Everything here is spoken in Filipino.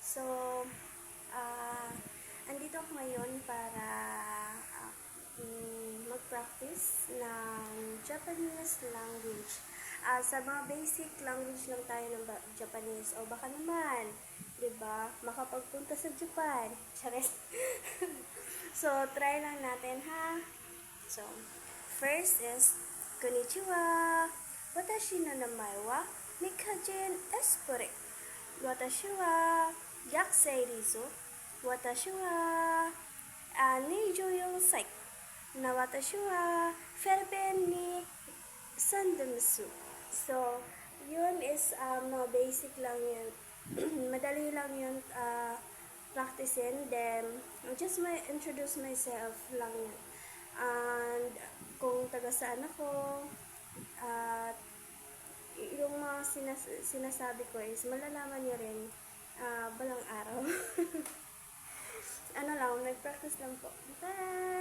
So, ah, andito ako ngayon para mag-practice ng Japanese language. Sa mga basic language lang tayo ng Japanese. O baka naman, 'di ba? Makapagpunta sa Japan. Charis. So, try lang natin ha. So, first is konnichiwa. Watashi no namae wa Mikajin Espore. Watashi wa Yakusei desu. Watashi wa 24歳な私はフィリピンに住んでます. So, yun is mga basic lang yun. Madali lang yun practicein. Then, just introduce myself lang yun. And, kung taga saan ako, at yung mga sinasabi ko is malalaman nyo rin balang araw. Ano lang, nag-practice lang po. Bye!